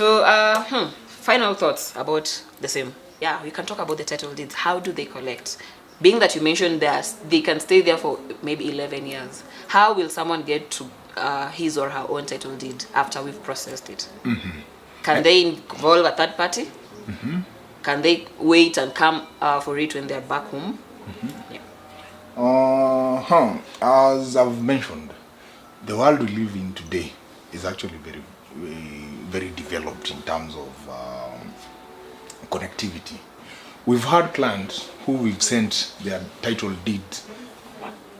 So, final thoughts about the same. Yeah, we can talk about the title deeds. How do they collect? Being that you mentioned they can stay there for maybe 11 years. How will someone get to his or her own title deed after we've processed it? Can they involve a third party? Can they wait and come for it when they're back home? Yeah. As I've mentioned, the world we live in today is actually very developed in terms of connectivity. We've had clients who we've sent their title deed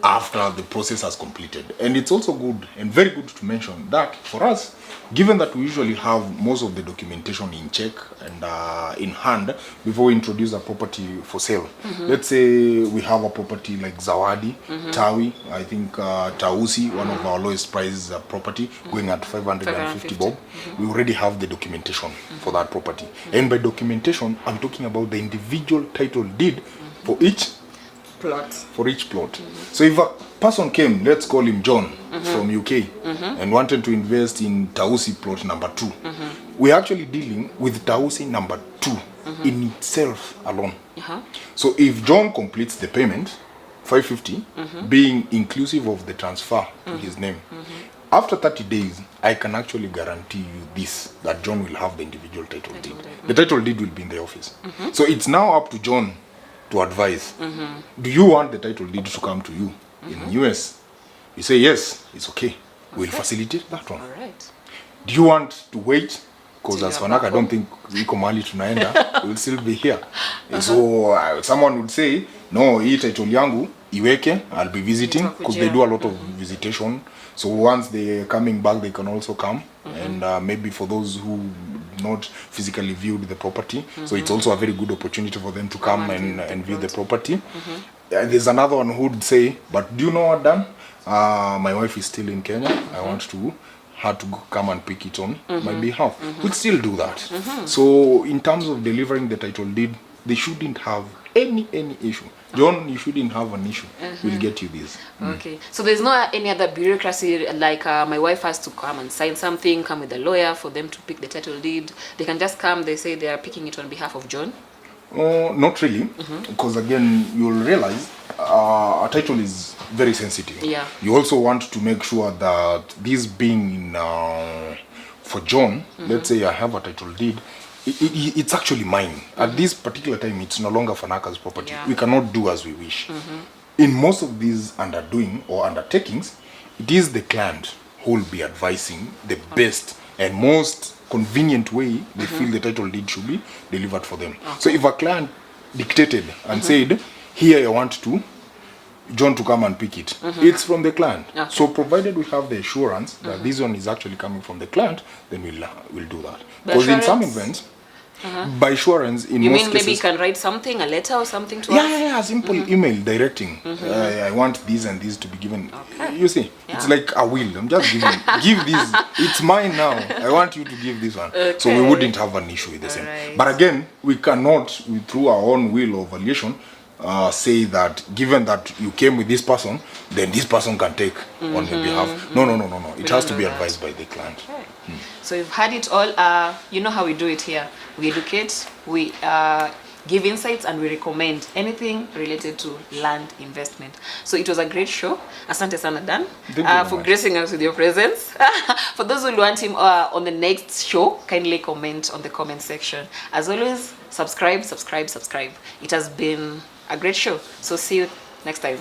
after the process has completed, and it's also good and very good to mention that for us, given that we usually have most of the documentation in check and in hand before we introduce a property for sale. Let's say we have a property like Zawadi, Tawi, I think Tausi, one of our lowest price property, going at 550 bob. We already have the documentation for that property. And by documentation, I'm talking about the individual title deed for each plot. So if a person came, let's call him John from UK, and wanted to invest in Tausi plot number 2, we're actually dealing with Tausi number 2 in itself alone. So if John completes the payment, 550, being inclusive of the transfer to his name, after 30 days, I can actually guarantee you this, that John will have the individual title deed. The title deed will be in the office. So it's now up to John to advise. Do you want the title deed to come to you in US? You say yes, it's okay. We'll facilitate that one. Alright. Do you want to wait? Because as Fanaka, I don't think iko mali tunaenda, we'll still be here. So someone would say, no, hii title yangu iweke, I'll be visiting, because they do a lot of visitation. So once they're coming back, they can also come. And maybe for those who not physically viewed the property, so it's also a very good opportunity for them to come and view the property. There's another one who would say, but do you know what, Dan? My wife is still in Kenya. I want her to come and pick it on my behalf. We'll still do that. So in terms of delivering the title deed, they shouldn't have any issue. John, you shouldn't have an issue. We'll get you this. Okay. So there's no any other bureaucracy like my wife has to come and sign something, come with a lawyer for them to pick the title deed. They can just come, they say they are picking it on behalf of John? Not really, because again, you'll realize a title is very sensitive. Yeah. You also want to make sure that this being for John, let's say I have a title deed, it's actually mine. At this particular time, it's no longer Fanaka's property. We cannot do as we wish. In most of these underdoing or undertakings, it is the client who will be advising the best and most convenient way they feel the title deed should be delivered for them. So if a client dictated and said, here I want John to come and pick it, it's from the client. So provided we have the assurance that this one is actually coming from the client, then we'll do that. Because in some events, by assurance, in you most mean cases, maybe you can write something, a letter or something to us? Yeah, simple email directing. I want these and these to be given. You see, it's like a will. I'm just giving, give this. It's mine now. I want you to give this one. So we wouldn't have an issue with the same. But again, we cannot, through our own will or valuation, say that given that you came with this person, then this person can take on your behalf. No. It has to be advised by the client. So you've had it all. You know how we do it here. We educate, we give insights, and we recommend anything related to land investment. So it was a great show. Asante sana Dan for gracing us with your presence. For those who want him on the next show, kindly comment on the comment section. As always, subscribe. It has been a great show. So see you next time.